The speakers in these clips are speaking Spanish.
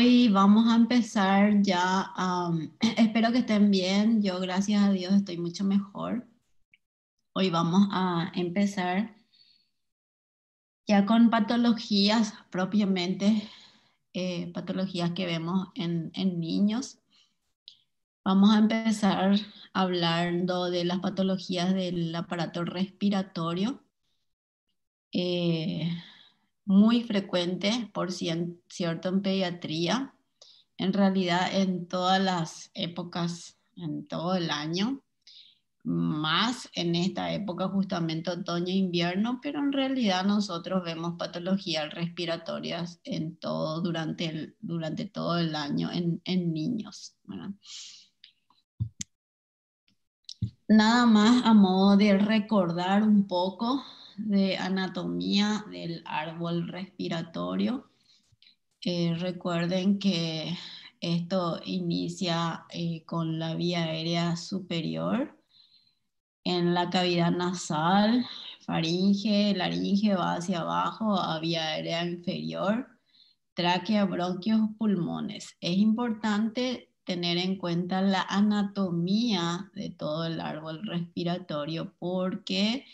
Hoy vamos a empezar ya. Espero que estén bien. Yo, gracias a Dios, estoy mucho mejor. Hoy vamos a empezar ya con patologías propiamente, patologías que vemos en niños. Vamos a empezar hablando de las patologías del aparato respiratorio. eh, Muy frecuente, cierto, en pediatría. En realidad, en todas las épocas, en todo el año, más en esta época justamente otoño-invierno, pero en realidad nosotros vemos patologías respiratorias en todo, durante todo el año en niños, ¿verdad? Nada más a modo de recordar un poco de anatomía del árbol respiratorio. Recuerden que esto inicia con la vía aérea superior en la cavidad nasal, faringe, laringe va hacia abajo a vía aérea inferior, tráquea, bronquios, pulmones. Es importante tener en cuenta la anatomía de todo el árbol respiratorio porque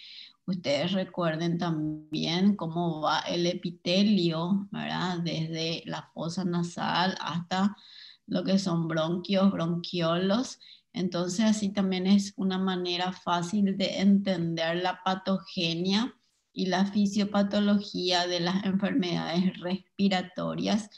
ustedes recuerden también cómo va el epitelio, ¿verdad? Desde la fosa nasal hasta lo que son bronquios, bronquiolos. Entonces así también es una manera fácil de entender la patogenia y la fisiopatología de las enfermedades respiratorias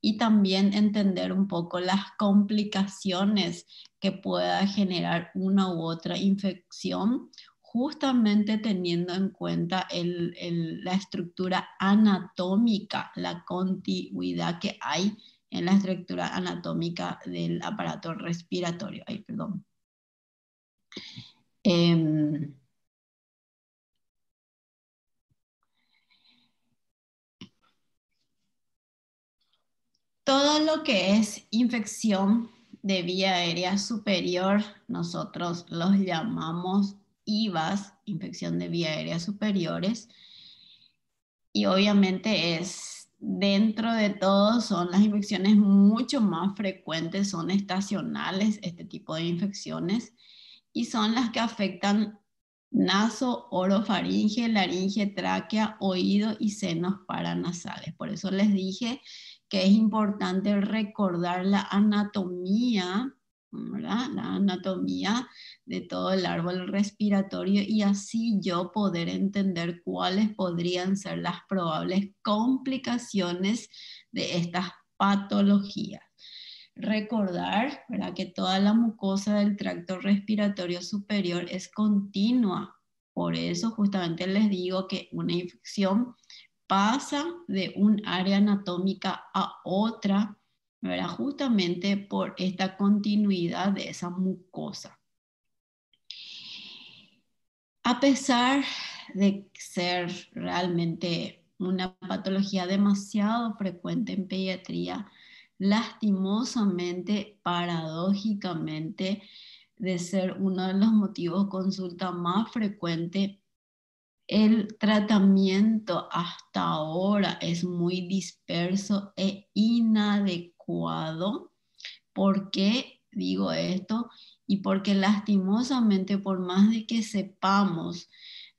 y también entender un poco las complicaciones que pueda generar una u otra infección, justamente teniendo en cuenta la estructura anatómica, la contigüidad que hay en la estructura anatómica del aparato respiratorio. Ay, perdón. Em, Todo lo que es infección de vía aérea superior, nosotros los llamamos IVAs, infección de vía aérea superiores, y obviamente dentro de todo son las infecciones mucho más frecuentes, son estacionales este tipo de infecciones, y son las que afectan naso, orofaringe, laringe, tráquea, oído y senos paranasales. Por eso les dije que es importante recordar la anatomía, ¿verdad? La anatomía de todo el árbol respiratorio y así yo poder entender cuáles podrían ser las probables complicaciones de estas patologías. Recordar, ¿verdad?, que toda la mucosa del tracto respiratorio superior es continua. Por eso justamente les digo que una infección pasa de un área anatómica a otra, ¿verdad?, justamente por esta continuidad de esa mucosa. A pesar de ser realmente una patología demasiado frecuente en pediatría, lastimosamente, paradójicamente, de ser uno de los motivos de consulta más frecuente, el tratamiento hasta ahora es muy disperso e inadecuado. ¿Por qué digo esto? Y porque lastimosamente, por más de que sepamos,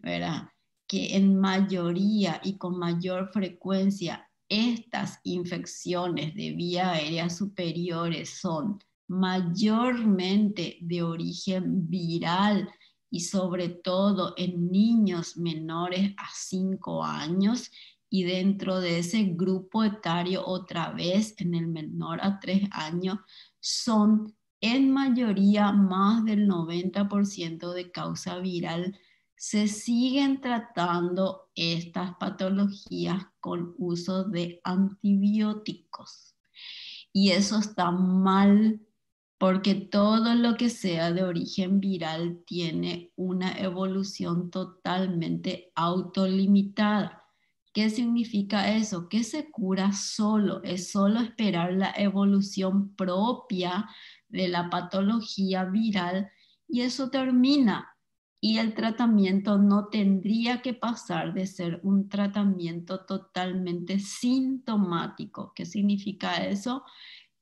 ¿verdad?, que en mayoría y con mayor frecuencia estas infecciones de vía aérea superiores son mayormente de origen viral y sobre todo en niños menores a 5 años, y dentro de ese grupo etario otra vez en el menor a 3 años son en mayoría más del 90% de causa viral, se siguen tratando estas patologías con uso de antibióticos. Y eso está mal porque todo lo que sea de origen viral tiene una evolución totalmente autolimitada. ¿Qué significa eso? Que se cura solo, es solo esperar la evolución propia de la patología viral y eso termina. y el tratamiento no tendría que pasar de ser un tratamiento totalmente sintomático. ¿Qué significa eso?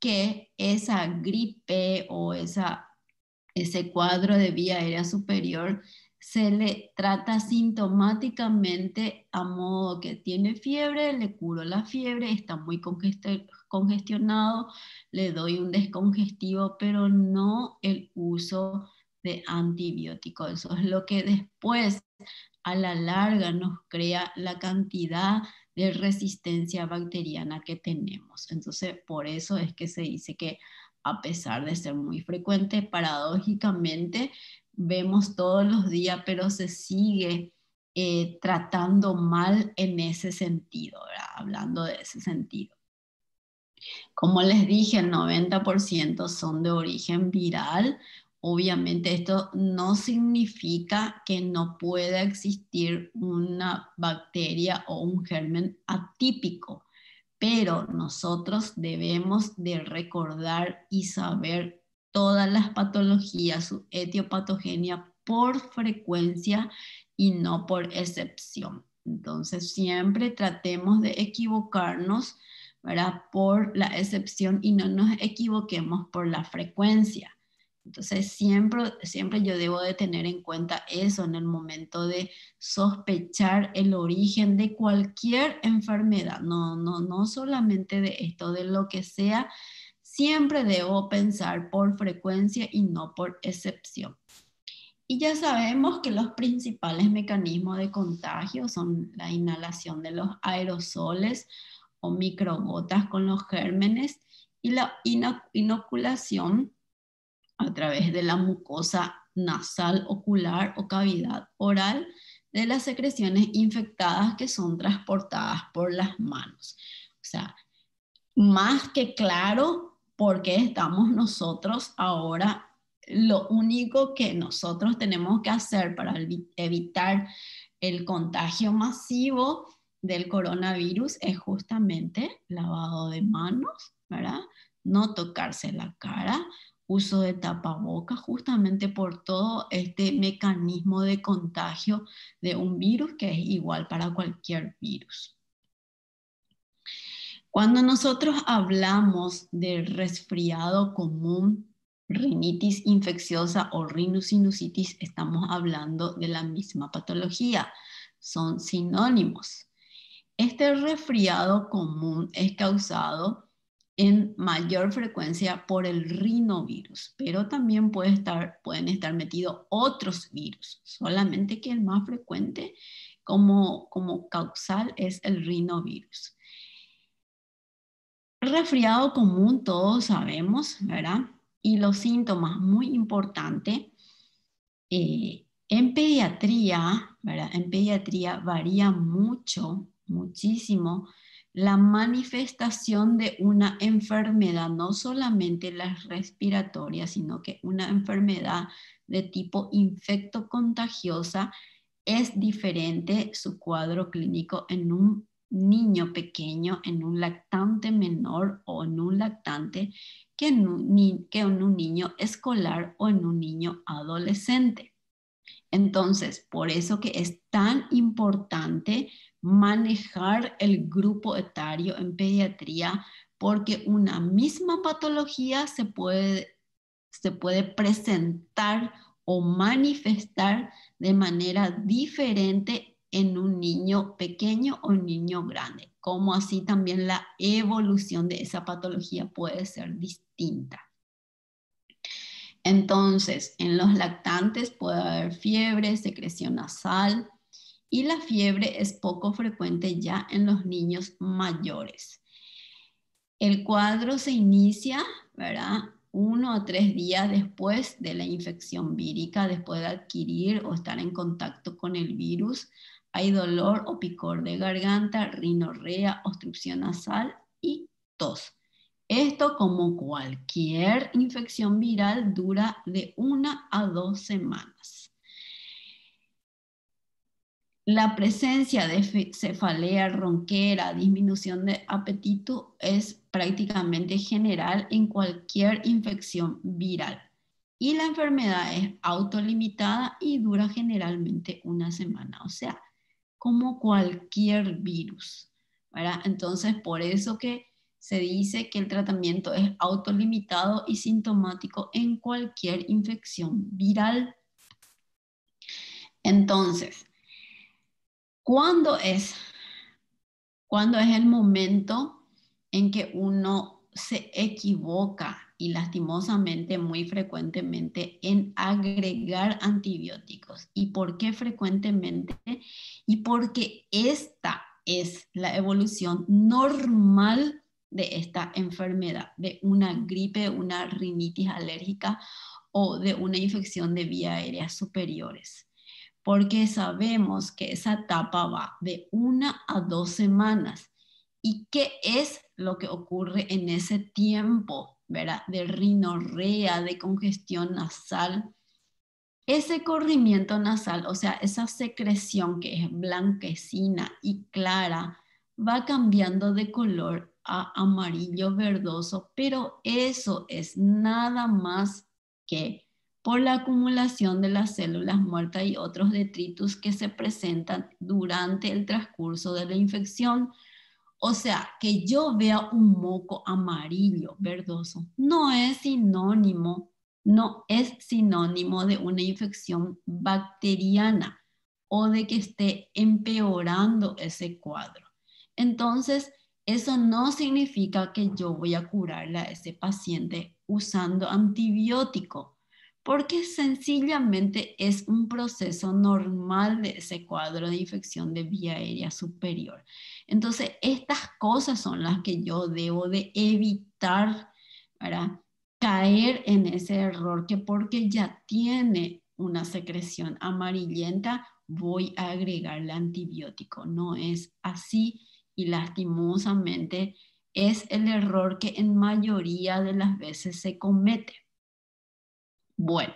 Que esa gripe o ese cuadro de vía aérea superior se le trata sintomáticamente a modo que tiene fiebre, le curo la fiebre, está muy congestionado, le doy un descongestivo, pero no el uso de antibióticos. Eso es lo que después a la larga nos crea la cantidad de resistencia bacteriana que tenemos. Entonces, por eso es que se dice que a pesar de ser muy frecuente, paradójicamente vemos todos los días, pero se sigue tratando mal en ese sentido, ¿verdad? Hablando de ese sentido. Como les dije, el 90% son de origen viral. Obviamente esto no significa que no pueda existir una bacteria o un germen atípico, pero nosotros debemos de recordar y saber todas las patologías, su etiopatogenia por frecuencia y no por excepción. Entonces siempre tratemos de equivocarnos, ¿verdad? Por la excepción y no nos equivoquemos por la frecuencia. Entonces siempre yo debo de tener en cuenta eso en el momento de sospechar el origen de cualquier enfermedad, no solamente de esto, de lo que sea, siempre debo pensar por frecuencia y no por excepción. Y ya sabemos que los principales mecanismos de contagio son la inhalación de los aerosoles o microgotas con los gérmenes y la inoculación a través de la mucosa nasal, ocular o cavidad oral de las secreciones infectadas que son transportadas por las manos. O sea, más que claro por qué estamos nosotros ahora. Lo único que nosotros tenemos que hacer para evitar el contagio masivo del coronavirus es justamente lavado de manos, ¿verdad? No tocarse la cara, uso de tapabocas, justamente por todo este mecanismo de contagio de un virus que es igual para cualquier virus. Cuando nosotros hablamos de resfriado común, rinitis infecciosa o rhinosinusitis, estamos hablando de la misma patología, son sinónimos. Este resfriado común es causado en mayor frecuencia por el rinovirus, pero también pueden estar metidos otros virus, solamente que el más frecuente como causal es el rinovirus. El resfriado común todos sabemos, ¿verdad? Y los síntomas muy importantes en pediatría, ¿verdad? En pediatría varía muchísimo la manifestación de una enfermedad, no solamente las respiratorias, sino que una enfermedad de tipo infectocontagiosa es diferente su cuadro clínico en un niño pequeño, en un lactante menor o en un lactante que en un niño escolar o en un niño adolescente. Entonces, por eso que es tan importante manejar el grupo etario en pediatría, porque una misma patología se puede presentar o manifestar de manera diferente en un niño pequeño o un niño grande, como así también la evolución de esa patología puede ser distinta. Entonces, en los lactantes puede haber fiebre, secreción nasal y la fiebre es poco frecuente ya en los niños mayores. El cuadro se inicia, ¿verdad? 1 a 3 días después de la infección vírica, después de adquirir o estar en contacto con el virus. Hay dolor o picor de garganta, rinorrea, obstrucción nasal y tos. Esto, como cualquier infección viral, dura de 1 a 2 semanas. La presencia de cefalea, ronquera, disminución de apetito es prácticamente general en cualquier infección viral. Y la enfermedad es autolimitada y dura generalmente una semana, o sea, como cualquier virus, ¿verdad? Entonces, por eso que se dice que el tratamiento es autolimitado y sintomático en cualquier infección viral. Entonces, ¿cuándo es cuando es el momento en que uno se equivoca y lastimosamente muy frecuentemente en agregar antibióticos? ¿Y por qué frecuentemente? Y porque esta es la evolución normal de esta enfermedad, de una gripe, una rinitis alérgica o de una infección de vías aéreas superiores, porque sabemos que esa etapa va de 1 a 2 semanas. ¿Y qué es lo que ocurre en ese tiempo, ¿verdad? De rinorrea, de congestión nasal? Ese corrimiento nasal, o sea, esa secreción que es blanquecina y clara, va cambiando de color a amarillo verdoso, pero eso es nada más que por la acumulación de las células muertas y otros detritus que se presentan durante el transcurso de la infección. O sea, que yo vea un moco amarillo, verdoso, no es sinónimo de una infección bacteriana o de que esté empeorando ese cuadro. Entonces, eso no significa que yo voy a curarle a ese paciente usando antibiótico, porque sencillamente es un proceso normal de ese cuadro de infección de vía aérea superior. Entonces, estas cosas son las que yo debo de evitar para caer en ese error, que porque ya tiene una secreción amarillenta, voy a agregarle antibiótico. No es así y lastimosamente es el error que en mayoría de las veces se comete. Bueno,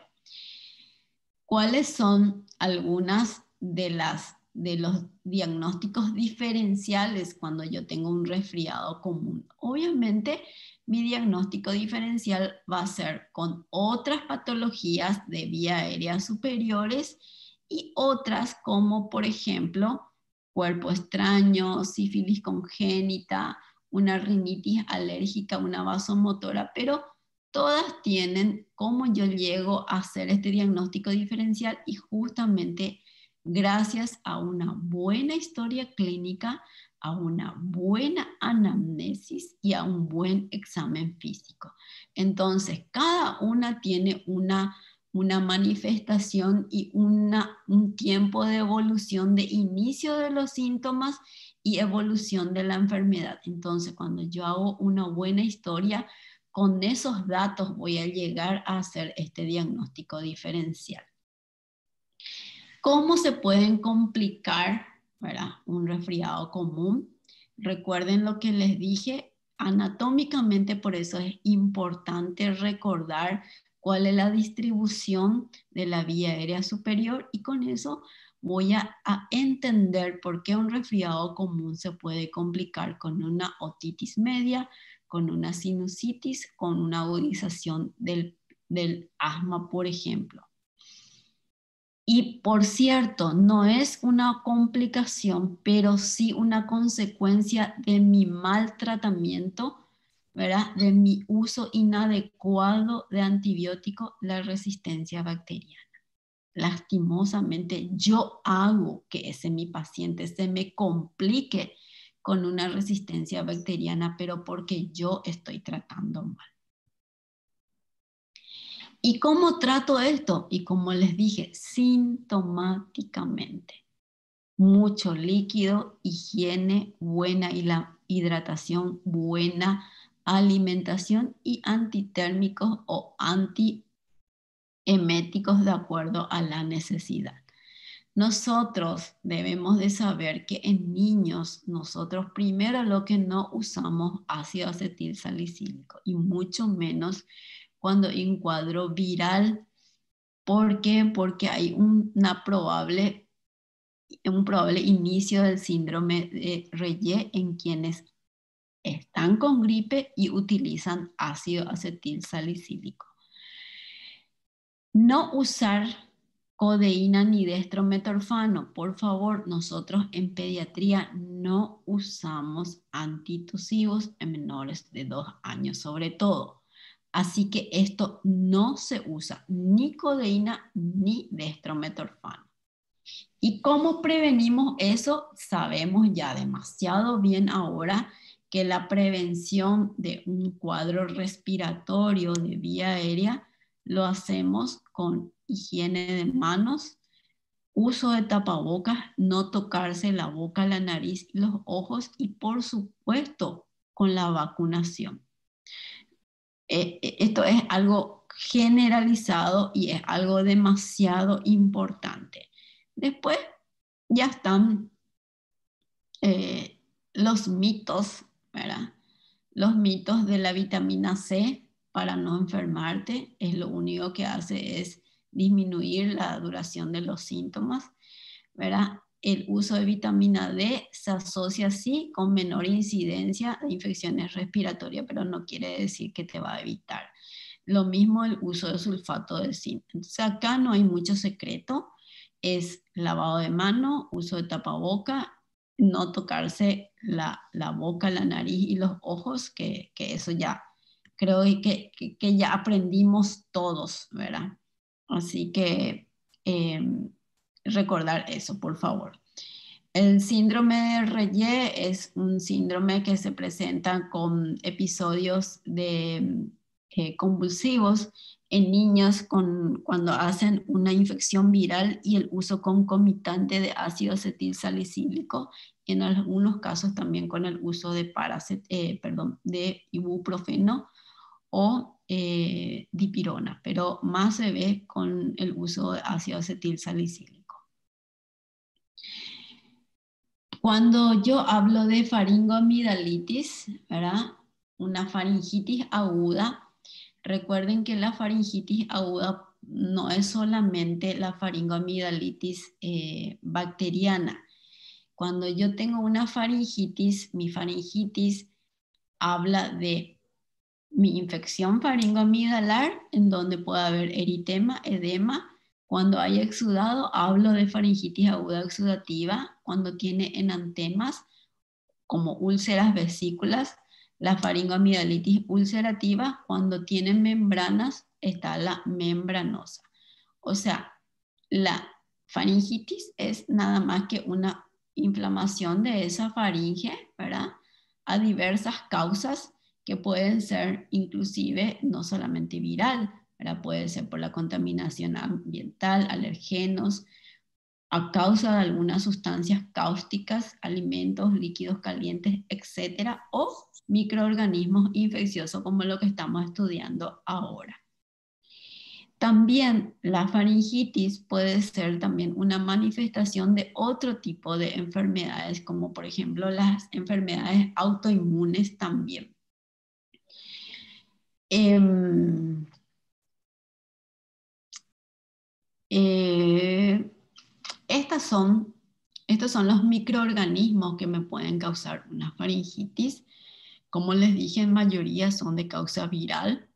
¿cuáles son algunas de los diagnósticos diferenciales cuando yo tengo un resfriado común? Obviamente, mi diagnóstico diferencial va a ser con otras patologías de vía aérea superiores y otras como, por ejemplo, cuerpo extraño, sífilis congénita, una rinitis alérgica, una vasomotora, pero todas tienen cómo yo llego a hacer este diagnóstico diferencial, y justamente gracias a una buena historia clínica, a una buena anamnesis y a un buen examen físico. Entonces, cada una tiene una manifestación y un tiempo de evolución de inicio de los síntomas y evolución de la enfermedad. Entonces, cuando yo hago una buena historia, con esos datos voy a llegar a hacer este diagnóstico diferencial. ¿Cómo se pueden complicar, ¿verdad?, un resfriado común? Recuerden lo que les dije, anatómicamente, por eso es importante recordar cuál es la distribución de la vía aérea superior, y con eso voy a entender por qué un resfriado común se puede complicar con una otitis media, con una sinusitis, con una agudización del asma, por ejemplo. Y por cierto, no es una complicación, pero sí una consecuencia de mi mal tratamiento, ¿verdad? De mi uso inadecuado de antibiótico, la resistencia bacteriana. Lastimosamente, yo hago que ese mi paciente se me complique con una resistencia bacteriana, pero porque yo estoy tratando mal. ¿Y cómo trato esto? Y como les dije, sintomáticamente. Mucho líquido, higiene, buena hidratación, buena alimentación y antitérmicos o antieméticos de acuerdo a la necesidad. Nosotros debemos de saber que en niños nosotros primero lo que no usamos ácido acetil salicílico, y mucho menos cuando hay un cuadro viral. ¿Por qué? Porque hay un probable inicio del síndrome de Reye en quienes están con gripe y utilizan ácido acetil salicílico. No usar codeína ni dextrometorfano. Por favor, nosotros en pediatría no usamos antitusivos en menores de 2 años, sobre todo. Así que esto no se usa ni codeína ni dextrometorfano. ¿Y cómo prevenimos eso? Sabemos ya demasiado bien ahora que la prevención de un cuadro respiratorio de vía aérea lo hacemos con higiene de manos, uso de tapabocas, no tocarse la boca, la nariz y los ojos y por supuesto con la vacunación. Esto es algo generalizado y es algo demasiado importante. Después ya están eh, los mitos, ¿verdad? Los mitos de la vitamina C para no enfermarte, es lo único que hace es disminuir la duración de los síntomas, ¿verdad? El uso de vitamina D se asocia sí con menor incidencia de infecciones respiratorias, pero no quiere decir que te va a evitar. Lo mismo el uso de sulfato de zinc. Entonces acá no hay mucho secreto, es lavado de mano, uso de tapaboca, no tocarse la boca, la nariz y los ojos, que eso ya creo que ya aprendimos todos, ¿verdad? Así que eh, recordar eso, por favor. El síndrome de Reye es un síndrome que se presenta con episodios de convulsivos en niños cuando hacen una infección viral y el uso concomitante de ácido acetil salicílico, en algunos casos también con el uso de, de ibuprofeno o dipirona, pero más se ve con el uso de ácido acetil salicílico. Cuando yo hablo de faringoamigdalitis, ¿verdad? Una faringitis aguda, recuerden que la faringitis aguda no es solamente la faringoamigdalitis bacteriana. Cuando yo tengo una faringitis, mi faringitis habla de mi infección faringoamigdalar, en donde puede haber eritema, edema. Cuando hay exudado, hablo de faringitis aguda exudativa. Cuando tiene enantemas, como úlceras vesículas, la faringoamigdalitis ulcerativa. Cuando tiene membranas, está la membranosa. O sea, la faringitis es nada más que una inflamación de esa faringe, ¿verdad? A diversas causas que pueden ser inclusive no solamente viral, ¿verdad? Puede ser por la contaminación ambiental, alergenos, a causa de algunas sustancias cáusticas, alimentos, líquidos calientes, etcétera, o microorganismos infecciosos como lo que estamos estudiando ahora. También la faringitis puede ser también una manifestación de otro tipo de enfermedades, como por ejemplo las enfermedades autoinmunes también. Eh, Estos son los microorganismos que me pueden causar una faringitis. Como les dije, en mayoría son de causa viral,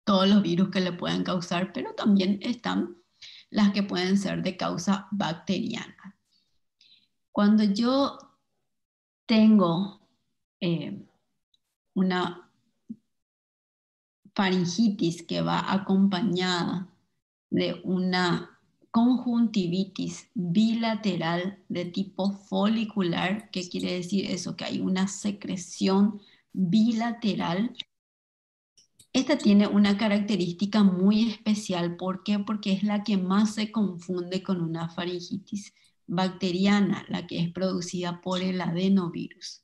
todos los virus que le pueden causar, pero también están las que pueden ser de causa bacteriana. Cuando yo tengo una faringitis que va acompañada de una conjuntivitis bilateral de tipo folicular, ¿qué quiere decir eso? Que hay una secreción bilateral. Esta tiene una característica muy especial. ¿Por qué? Porque es la que más se confunde con una faringitis bacteriana, la que es producida por el adenovirus.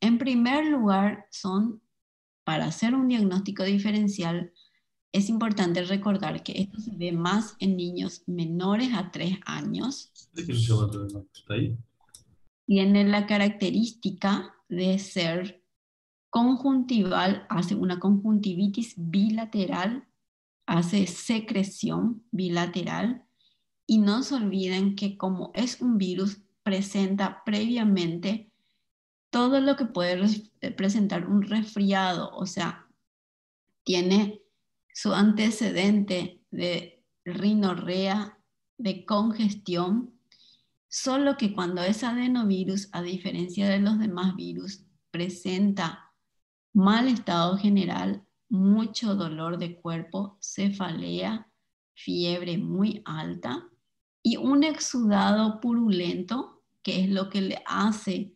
En primer lugar, para hacer un diagnóstico diferencial, es importante recordar que esto se ve más en niños menores a 3 años. Tiene la característica de ser conjuntival, hace una conjuntivitis bilateral, hace secreción bilateral y no se olviden que como es un virus, presenta previamente todo lo que puede presentar un resfriado, o sea, tiene su antecedente de rinorrea, de congestión, solo que cuando es adenovirus, a diferencia de los demás virus, presenta mal estado general, mucho dolor de cuerpo, cefalea, fiebre muy alta y un exudado purulento, que es lo que le hace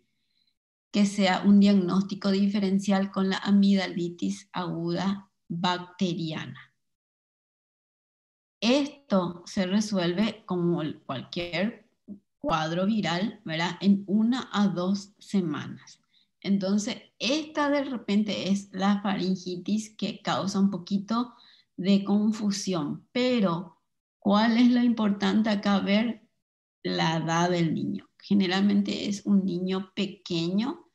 que sea un diagnóstico diferencial con la amigdalitis aguda bacteriana. Esto se resuelve como cualquier cuadro viral, ¿verdad? En 1 a 2 semanas. Entonces, esta de repente es la faringitis que causa un poquito de confusión, pero ¿cuál es lo importante acá? Ver la edad del niño. Generalmente es un niño pequeño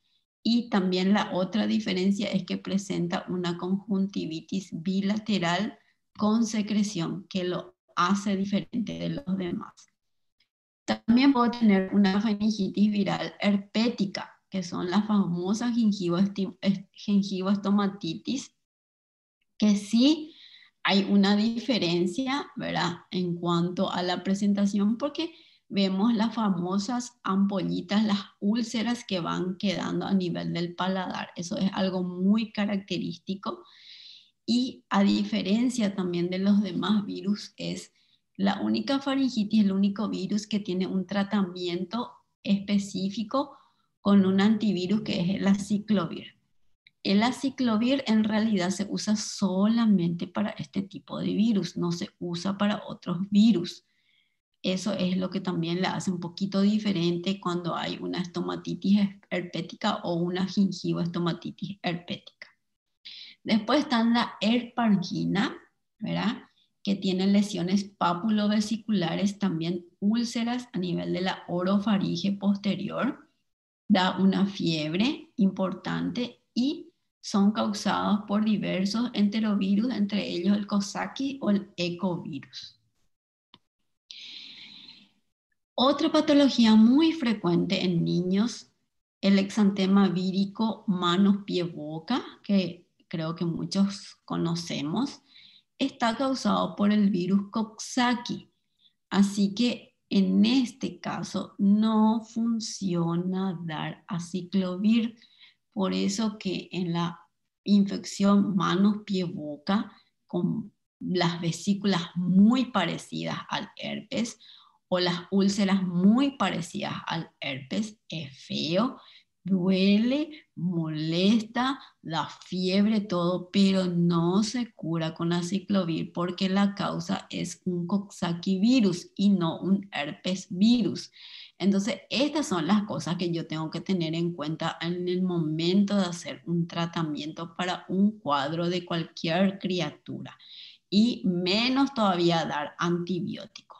y también la otra diferencia es que presenta una conjuntivitis bilateral con secreción que lo hace diferente de los demás. También puedo tener una faringitis viral herpética, que son las famosas gingivostomatitis, que sí hay una diferencia, ¿verdad? En cuanto a la presentación, porque vemos las famosas ampollitas, las úlceras que van quedando a nivel del paladar. Eso es algo muy característico. Y a diferencia también de los demás virus, es la única faringitis, el único virus que tiene un tratamiento específico con un antivirus que es el aciclovir. El aciclovir en realidad se usa solamente para este tipo de virus, no se usa para otros virus. Eso es lo que también le hace un poquito diferente cuando hay una estomatitis herpética o una gingivostomatitis herpética. Después están la herpangina, ¿verdad? Que tiene lesiones papulovesiculares, también úlceras a nivel de la orofaringe posterior, da una fiebre importante y son causados por diversos enterovirus, entre ellos el Coxsackie o el ecovirus. Otra patología muy frecuente en niños, el exantema vírico manos, pie, boca, que creo que muchos conocemos, está causado por el virus Coxsackie. Así que en este caso no funciona dar aciclovir. Por eso que en la infección manos, pie, boca, con las vesículas muy parecidas al herpes o las úlceras muy parecidas al herpes, es feo, duele, molesta, da fiebre, todo, pero no se cura con aciclovir porque la causa es un Coxsackie virus y no un herpes virus. Entonces, estas son las cosas que yo tengo que tener en cuenta en el momento de hacer un tratamiento para un cuadro de cualquier criatura y menos todavía dar antibióticos.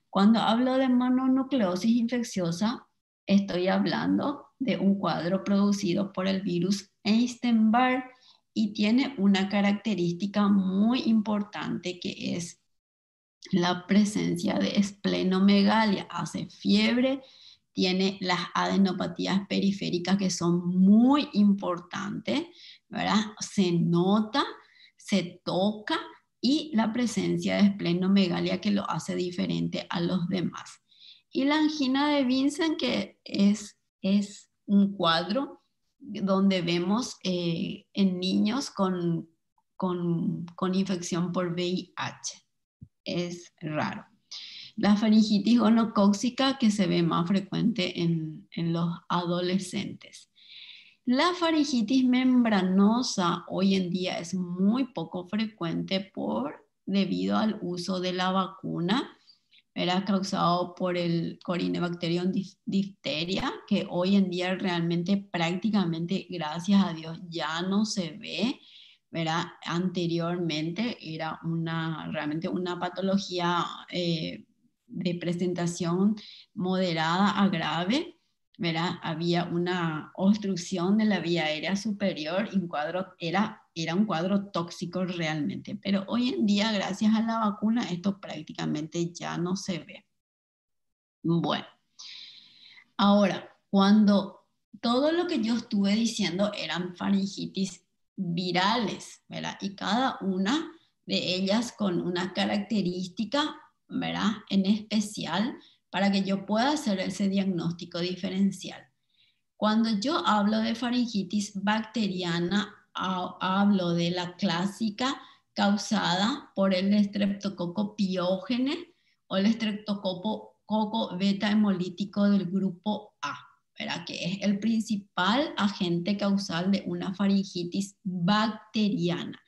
Cuando hablo de mononucleosis infecciosa, estoy hablando de un cuadro producido por el virus Epstein-Barr y tiene una característica muy importante que es la presencia de esplenomegalia. Hace fiebre, tiene las adenopatías periféricas que son muy importantes, ¿verdad? Se nota, se toca y la presencia de esplenomegalia que lo hace diferente a los demás. Y la angina de Vincent, que es un cuadro donde vemos en niños con infección por VIH. Es raro. La faringitis gonocócica, que se ve más frecuente en los adolescentes. La faringitis membranosa hoy en día es muy poco frecuente debido al uso de la vacuna, era causado por el Corynebacterium diphtheria, que hoy en día realmente prácticamente, gracias a Dios, ya no se ve, ¿verdad? Anteriormente era realmente una patología de presentación moderada a grave, ¿verdad? Había una obstrucción de la vía aérea superior y era un cuadro tóxico realmente. Pero hoy en día, gracias a la vacuna, esto prácticamente ya no se ve. Bueno, ahora, cuando todo lo que yo estuve diciendo eran faringitis virales, ¿verdad? Y cada una de ellas con una característica, ¿verdad? En especial para que yo pueda hacer ese diagnóstico diferencial. Cuando yo hablo de faringitis bacteriana, hablo de la clásica causada por el estreptococo piógene o el estreptococo beta hemolítico del grupo A, ¿verdad? Que es el principal agente causal de una faringitis bacteriana.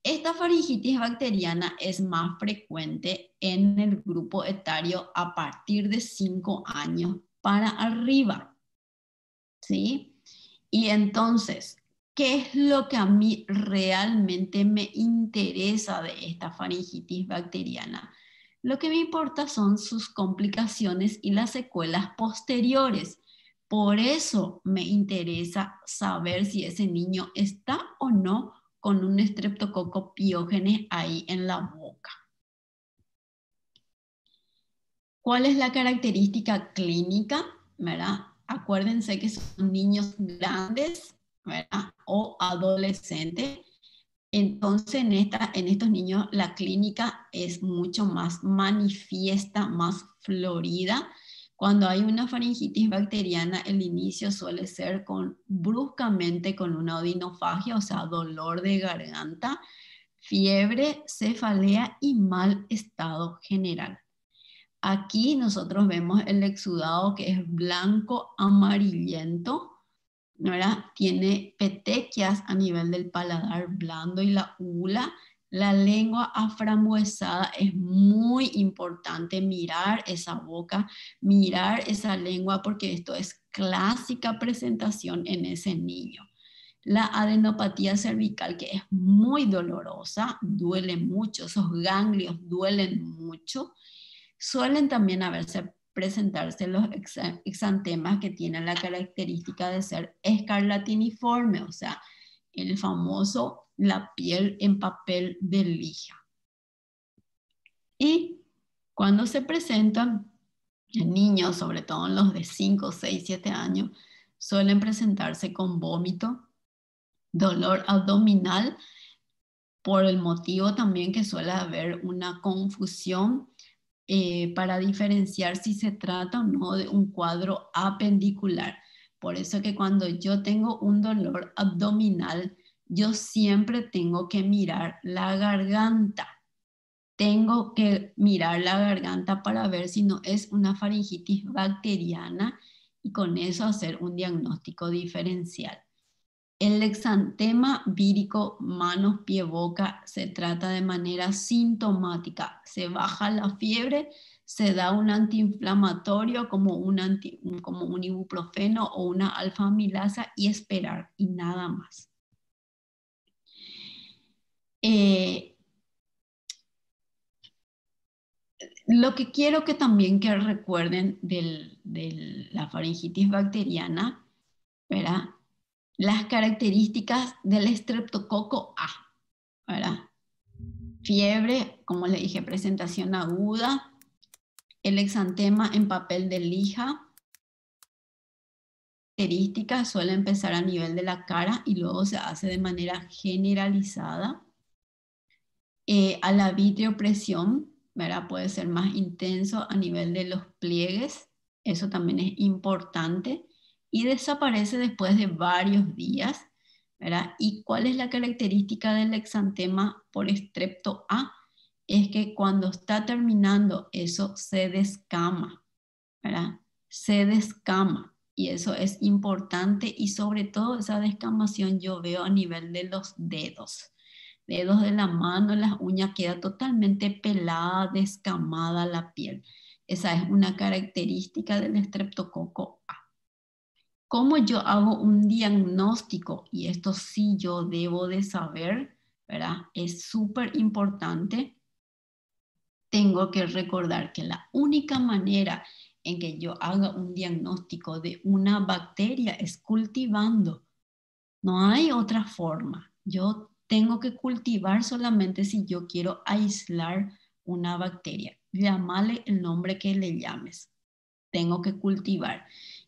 Esta faringitis bacteriana es más frecuente en el grupo etario a partir de 5 años para arriba, ¿sí? Y entonces, ¿qué es lo que a mí realmente me interesa de esta faringitis bacteriana? Lo que me importa son sus complicaciones y las secuelas posteriores. Por eso me interesa saber si ese niño está o no con un estreptococo piógenes ahí en la boca. ¿Cuál es la característica clínica? ¿Verdad? Acuérdense que son niños grandes, ¿verdad? O adolescentes. Entonces, en estos niños la clínica es mucho más manifiesta, más florida. Cuando hay una faringitis bacteriana, el inicio suele ser bruscamente con una odinofagia, o sea, dolor de garganta, fiebre, cefalea y mal estado general. Aquí nosotros vemos el exudado que es blanco amarillento, ¿verdad? Tiene petequias a nivel del paladar blando y la úvula. La lengua aframuesada, es muy importante mirar esa boca, mirar esa lengua, porque esto es clásica presentación en ese niño. La adenopatía cervical, que es muy dolorosa, duele mucho, esos ganglios duelen mucho. Suelen también presentarse los exantemas que tienen la característica de ser escarlatiniforme, o sea, el famoso la piel en papel de lija. Y cuando se presentan en niños, sobre todo en los de 5, 6, 7 años, suelen presentarse con vómito, dolor abdominal, por el motivo también que suele haber una confusión para diferenciar si se trata o no de un cuadro apendicular. Por eso que cuando yo tengo un dolor abdominal, yo siempre tengo que mirar la garganta. Tengo que mirar la garganta para ver si no es una faringitis bacteriana y con eso hacer un diagnóstico diferencial. El exantema vírico manos, pie, boca se trata de manera sintomática. Se baja la fiebre, se da un antiinflamatorio como un ibuprofeno o una alfa-amilasa y esperar y nada más. Lo que quiero que también que recuerden de la faringitis bacteriana, ¿verdad? Las características del estreptococo A, ¿verdad? Fiebre, como le dije, presentación aguda, el exantema en papel de lija, características suele empezar a nivel de la cara y luego se hace de manera generalizada. A la vitriopresión, ¿verdad? Puede ser más intenso a nivel de los pliegues, eso también es importante, y desaparece después de varios días, ¿verdad? ¿Y cuál es la característica del exantema por estrepto A? Es que cuando está terminando eso se descama, ¿verdad? Se descama y eso es importante y sobre todo esa descamación yo veo a nivel de los dedos de la mano, las uñas queda totalmente pelada, descamada la piel. Esa es una característica del estreptococo A. ¿Cómo yo hago un diagnóstico? Y esto sí yo debo de saber, ¿verdad? Es súper importante. Tengo que recordar que la única manera en que yo haga un diagnóstico de una bacteria es cultivando. No hay otra forma. Yo tengo que cultivar solamente si yo quiero aislar una bacteria. Llámale el nombre que le llames. Tengo que cultivar.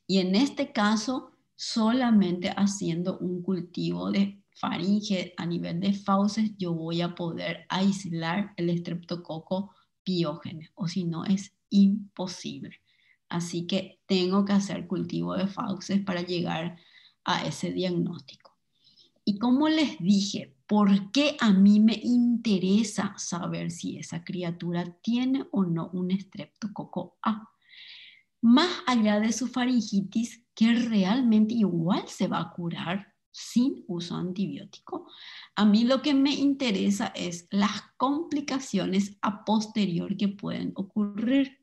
Y en este caso, solamente haciendo un cultivo de faringe, a nivel de fauces, yo voy a poder aislar el estreptococo piógenes, o si no es imposible. Así que tengo que hacer cultivo de fauces para llegar a ese diagnóstico. Y como les dije, ¿por qué a mí me interesa saber si esa criatura tiene o no un estreptococo A? Más allá de su faringitis, que realmente igual se va a curar sin uso antibiótico, a mí lo que me interesa es las complicaciones a posterior que pueden ocurrir.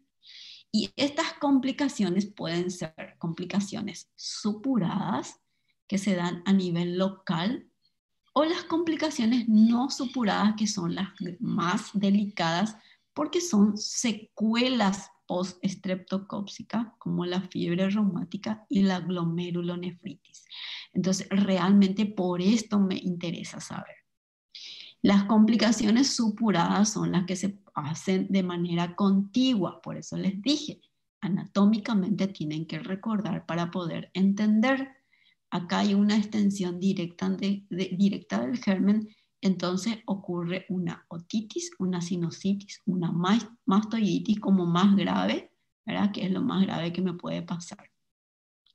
Y estas complicaciones pueden ser complicaciones supuradas que se dan a nivel local o las complicaciones no supuradas que son las más delicadas porque son secuelas post-estreptocóxica como la fiebre reumática y la glomerulonefritis. Entonces, realmente por esto me interesa saber. Las complicaciones supuradas son las que se hacen de manera contigua, por eso les dije, anatómicamente tienen que recordar para poder entender. Acá hay una extensión directa del germen, entonces ocurre una otitis, una sinusitis, una mastoiditis como más grave, ¿verdad? Que es lo más grave que me puede pasar,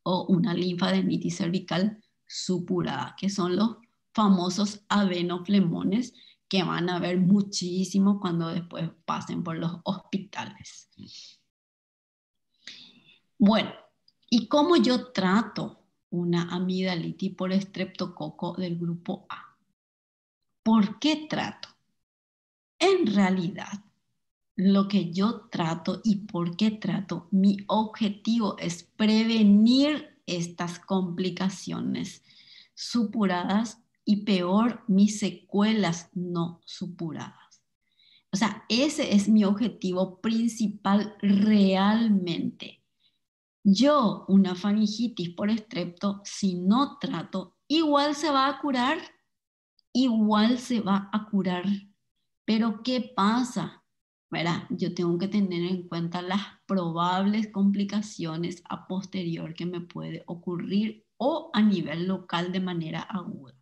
o una linfadenitis cervical supurada, que son los famosos adenoflemones que van a ver muchísimo cuando después pasen por los hospitales. Bueno, ¿y cómo yo trato una amigdalitis por estreptococo del grupo A? ¿Por qué trato? En realidad, lo que yo trato y por qué trato, mi objetivo es prevenir estas complicaciones supuradas y peor, mis secuelas no supuradas. O sea, ese es mi objetivo principal realmente. Yo, una faringitis por estrepto, si no trato, igual se va a curar, igual se va a curar. Pero ¿qué pasa? ¿Verdad? Yo tengo que tener en cuenta las probables complicaciones a posterior que me puede ocurrir o a nivel local de manera aguda.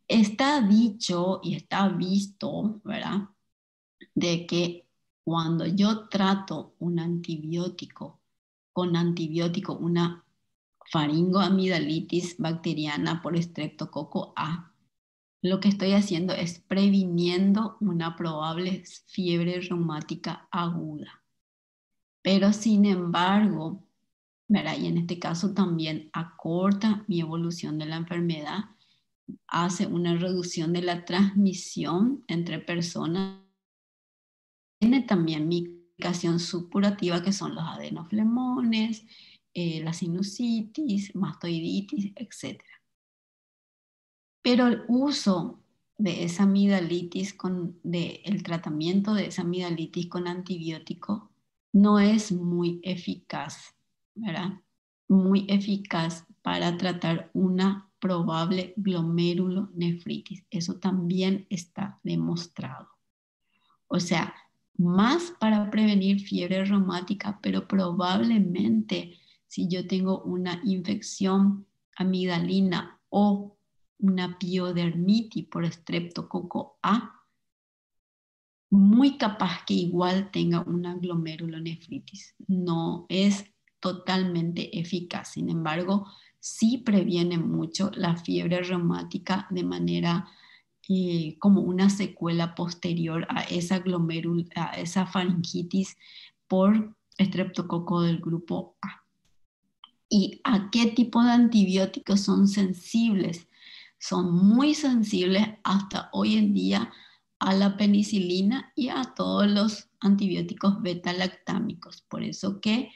Está dicho y está visto, ¿verdad? De que cuando yo trato un antibiótico con antibiótico, una faringoamidalitis bacteriana por estreptococo A, lo que estoy haciendo es previniendo una probable fiebre reumática aguda. Pero sin embargo, ¿verdad? Y en este caso también acorta mi evolución de la enfermedad, hace una reducción de la transmisión entre personas. Tiene también migración supurativa, que son los adenoflemones, la sinusitis, mastoiditis, etc. Pero el uso de esa amigdalitis, el tratamiento de esa amigdalitis con antibiótico no es muy eficaz, ¿verdad? Muy eficaz para tratar una probable glomerulonefritis. Eso también está demostrado. O sea, más para prevenir fiebre reumática, pero probablemente si yo tengo una infección amigdalina o una piodermitis por estreptococo A, muy capaz que igual tenga una glomerulonefritis. No es totalmente eficaz, sin embargo, sí previene mucho la fiebre reumática de manera como una secuela posterior a a esa faringitis por estreptococo del grupo A. ¿Y a qué tipo de antibióticos son sensibles? Son muy sensibles hasta hoy en día a la penicilina y a todos los antibióticos beta-lactámicos. Por eso que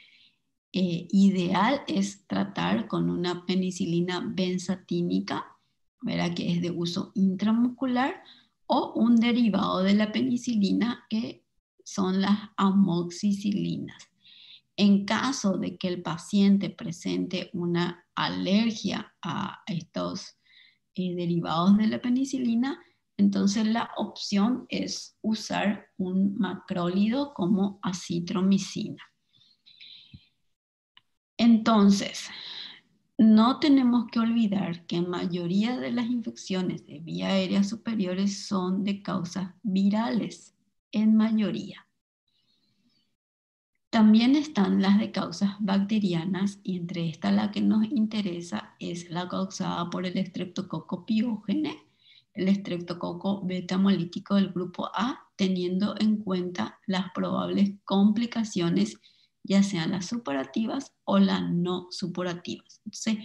ideal es tratar con una penicilina benzatínica, ¿verdad? Que es de uso intramuscular, o un derivado de la penicilina que son las amoxicilinas. En caso de que el paciente presente una alergia a estos derivados de la penicilina, entonces la opción es usar un macrólido como acitromicina. Entonces, No tenemos que olvidar que la mayoría de las infecciones de vía aérea superiores son de causas virales, en mayoría. También están las de causas bacterianas y entre estas la que nos interesa es la causada por el estreptococo piógene, el estreptococo beta-hemolítico del grupo A, teniendo en cuenta las probables complicaciones, ya sean las supurativas o las no supurativas. Entonces,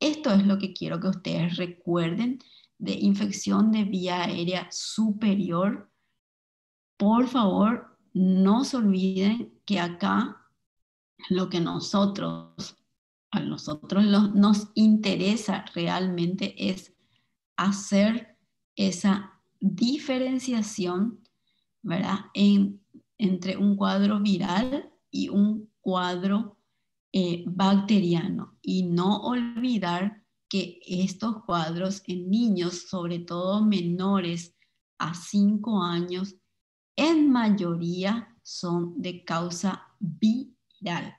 esto es lo que quiero que ustedes recuerden de infección de vía aérea superior. Por favor, no se olviden que acá lo que a nosotros nos interesa realmente es hacer esa diferenciación, ¿verdad? Entre un cuadro viral y un cuadro bacteriano. Y no olvidar que estos cuadros en niños, sobre todo menores a 5 años, en mayoría son de causa viral.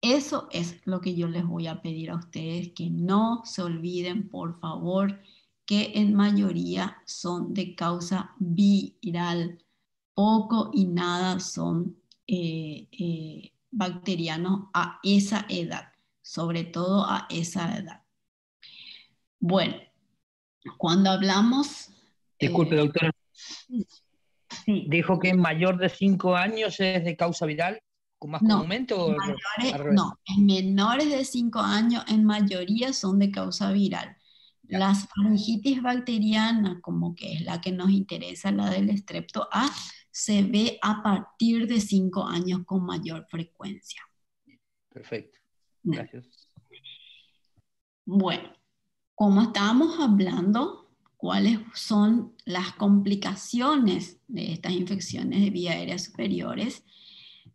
Eso es lo que yo les voy a pedir a ustedes, que no se olviden, por favor, que en mayoría son de causa viral. Poco y nada son bacterianos a esa edad, sobre todo a esa edad. Bueno, cuando hablamos... Disculpe, doctora. Sí, Dijo que mayor de 5 años es de causa viral, más no, comúnmente, o al revés. no, en menores de 5 años en mayoría son de causa viral. Ya, Las faringitis bacterianas, como que es la que nos interesa, la del estrepto A, se ve a partir de 5 años con mayor frecuencia. perfecto. Gracias. Bueno, como estábamos hablando, ¿cuáles son las complicaciones de estas infecciones de vía aérea superiores?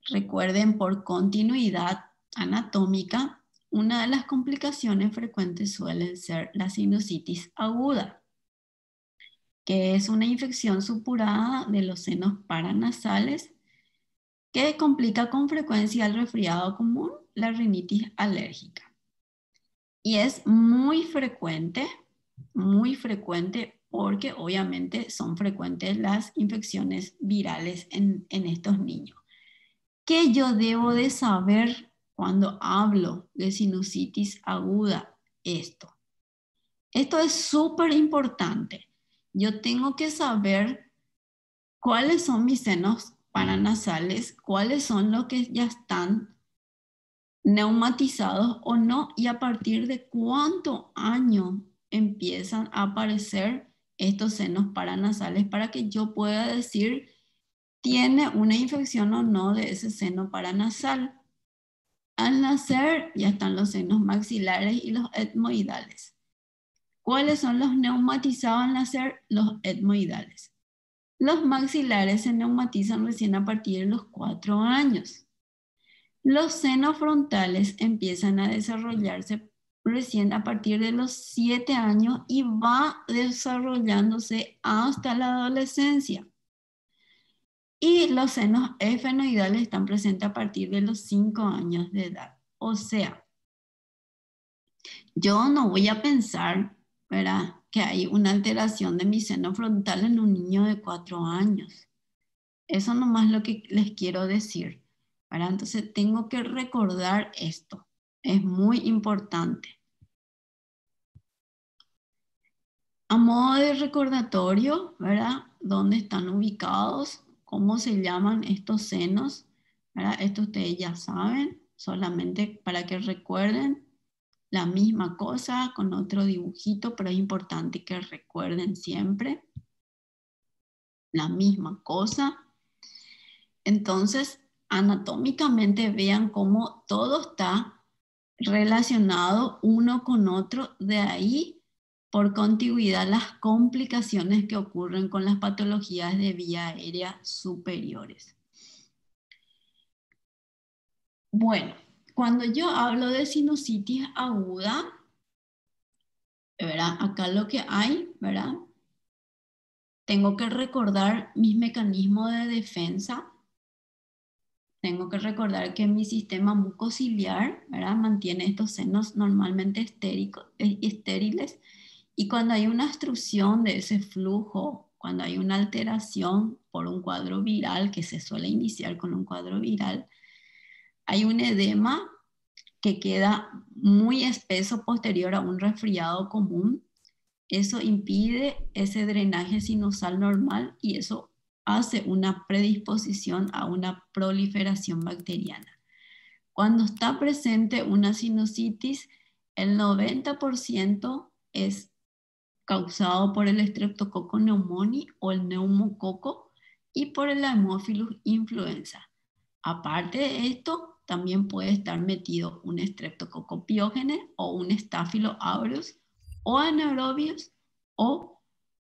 Recuerden, por continuidad anatómica, una de las complicaciones frecuentes suelen ser la sinusitis aguda, que es una infección supurada de los senos paranasales que complica con frecuencia el resfriado común, la rinitis alérgica. Y es muy frecuente porque obviamente son frecuentes las infecciones virales en estos niños. ¿Qué yo debo de saber cuando hablo de sinusitis aguda? Esto es súper importante. Yo tengo que saber cuáles son mis senos paranasales, cuáles son los que ya están neumatizados o no, y a partir de cuánto año empiezan a aparecer estos senos paranasales para que yo pueda decir tiene una infección o no de ese seno paranasal. Al nacer ya están los senos maxilares y los etmoidales. ¿Cuáles son los neumatizados al nacer? Los etmoidales. Los maxilares se neumatizan recién a partir de los 4 años. Los senos frontales empiezan a desarrollarse recién a partir de los 7 años y va desarrollándose hasta la adolescencia. Y los senos esfenoidales están presentes a partir de los 5 años de edad. O sea, yo no voy a pensar, ¿verdad?, que hay una alteración de mi seno frontal en un niño de 4 años. Eso nomás es lo que les quiero decir, ¿verdad? Entonces tengo que recordar esto. Es muy importante. A modo de recordatorio, ¿verdad? ¿Dónde están ubicados? ¿Cómo se llaman estos senos? ¿Verdad? Esto ustedes ya saben, solamente para que recuerden la misma cosa con otro dibujito, pero es importante que recuerden siempre la misma cosa. Entonces, anatómicamente vean cómo todo está relacionado uno con otro, de ahí por contigüidad las complicaciones que ocurren con las patologías de vía aérea superiores. Bueno, cuando yo hablo de sinusitis aguda, ¿verdad? Acá lo que hay, ¿verdad? Tengo que recordar mis mecanismos de defensa. tengo que recordar que mi sistema mucociliar, ¿verdad?, mantiene estos senos normalmente estériles, y cuando hay una obstrucción de ese flujo, cuando hay una alteración por un cuadro viral, que se suele iniciar con un cuadro viral, hay un edema que queda muy espeso posterior a un resfriado común. Eso impide ese drenaje sinusal normal y eso hace una predisposición a una proliferación bacteriana. Cuando está presente una sinusitis, el 90% es causado por el Streptococcus pneumoniae o el neumococo y por el Haemophilus influenza. Aparte de esto, también puede estar metido un Streptococcus pyogenes o un Staphylo aureus o anaerobios o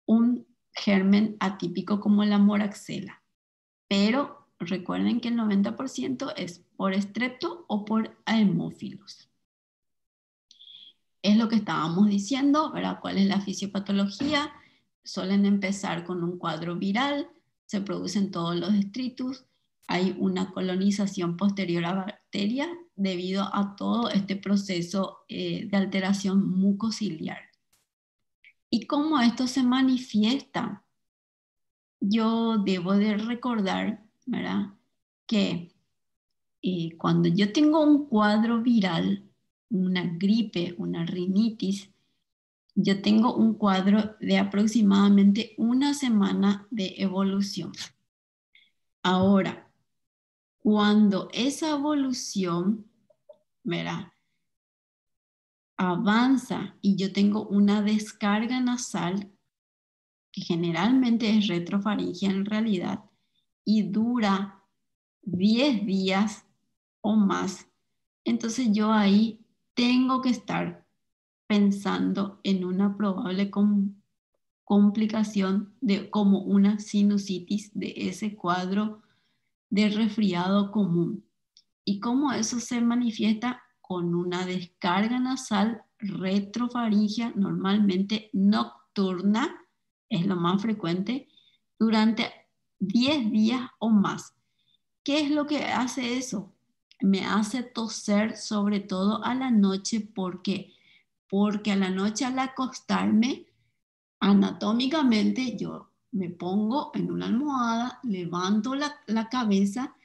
un germen atípico como la moraxela. Pero recuerden que el 90% es por estrepto o por Haemophilus. Es lo que estábamos diciendo, ¿verdad? ¿Cuál es la fisiopatología? Suelen empezar con un cuadro viral, se producen todos los detritus, hay una colonización posterior a bacterias debido a todo este proceso de alteración mucociliar. ¿Y cómo esto se manifiesta? Yo debo de recordar, ¿verdad?, que cuando yo tengo un cuadro viral, una gripe, una rinitis, yo tengo un cuadro de aproximadamente una semana de evolución. Ahora, cuando esa evolución, ¿verdad?, avanza y yo tengo una descarga nasal, que generalmente es retrofaringia en realidad, y dura 10 días o más, entonces yo ahí tengo que estar pensando en una probable complicación de como una sinusitis de ese cuadro de resfriado común. ¿Y cómo eso se manifiesta? Con una descarga nasal retrofaringia, normalmente nocturna, es lo más frecuente, durante 10 días o más. ¿Qué es lo que hace eso? Me hace toser sobre todo a la noche. ¿Por qué? Porque a la noche al acostarme, anatómicamente yo me pongo en una almohada, levanto la cabeza,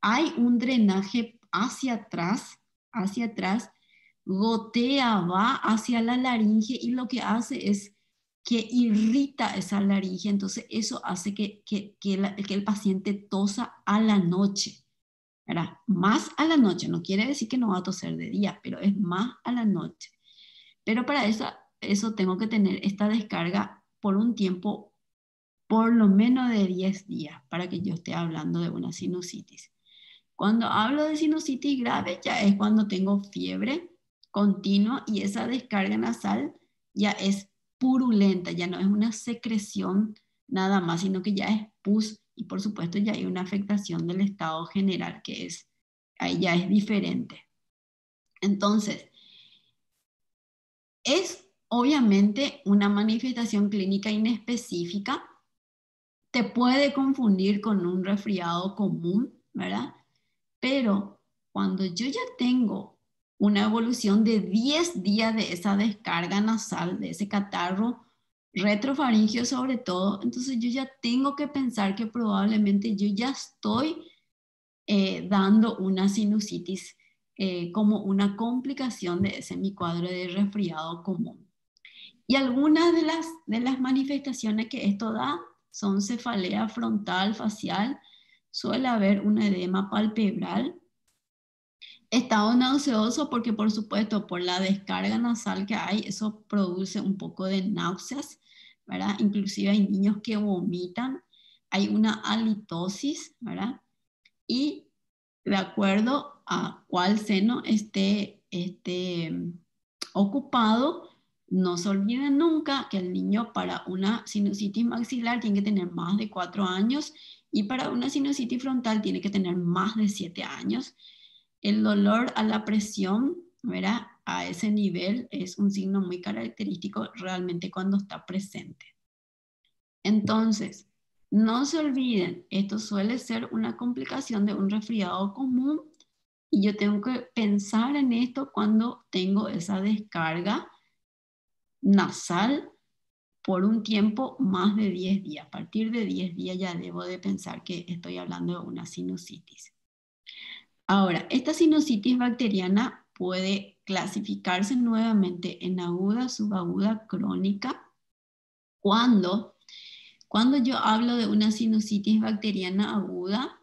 hay un drenaje hacia atrás, gotea, va hacia la laringe y lo que hace es que irrita esa laringe, entonces eso hace que el paciente tosa a la noche, ¿verdad? Más a la noche, no quiere decir que no va a toser de día, pero es más a la noche. Pero para eso tengo que tener esta descarga por un tiempo por lo menos de 10 días para que yo esté hablando de una sinusitis. Cuando hablo de sinusitis grave ya es cuando tengo fiebre continua y esa descarga nasal ya es purulenta, ya no es una secreción nada más, sino que ya es pus y por supuesto ya hay una afectación del estado general que es, ahí ya es diferente. Entonces, es obviamente una manifestación clínica inespecífica, te puede confundir con un resfriado común, ¿verdad? Pero cuando yo ya tengo una evolución de 10 días de esa descarga nasal, de ese catarro retrofaringio sobre todo, entonces yo ya tengo que pensar que probablemente yo ya estoy dando una sinusitis como una complicación de ese mi cuadro de resfriado común. Y algunas de las manifestaciones que esto da son cefalea frontal, facial, suele haber un edema palpebral, estado nauseoso porque por supuesto por la descarga nasal que hay, eso produce un poco de náuseas, ¿verdad? Inclusive hay niños que vomitan, hay una halitosis, ¿verdad? Y de acuerdo a cuál seno esté ocupado, no se olviden nunca que el niño para una sinusitis maxilar tiene que tener más de 4 años y para una sinusitis frontal tiene que tener más de 7 años. El dolor a la presión, ¿verdad?, a ese nivel es un signo muy característico realmente cuando está presente. Entonces, No se olviden, esto suele ser una complicación de un resfriado común y yo tengo que pensar en esto cuando tengo esa descarga nasal por un tiempo más de 10 días. A partir de 10 días ya debo de pensar que estoy hablando de una sinusitis. Ahora, esta sinusitis bacteriana puede clasificarse nuevamente en aguda, subaguda, crónica, cuando, cuando yo hablo de una sinusitis bacteriana aguda,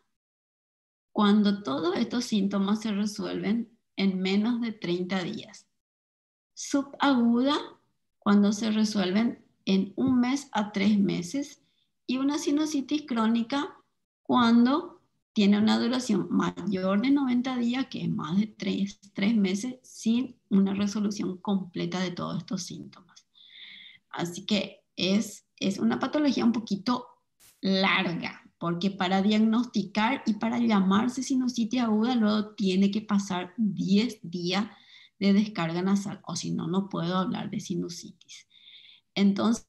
cuando todos estos síntomas se resuelven en menos de 30 días. Subaguda, cuando se resuelven en 1 mes a 3 meses. Y una sinusitis crónica, cuando tiene una duración mayor de 90 días, que es más de 3 meses, sin una resolución completa de todos estos síntomas. Así que es una patología un poquito larga, porque para diagnosticar y para llamarse sinusitis aguda, luego tiene que pasar 10 días de descarga nasal, o si no, no puedo hablar de sinusitis. Entonces,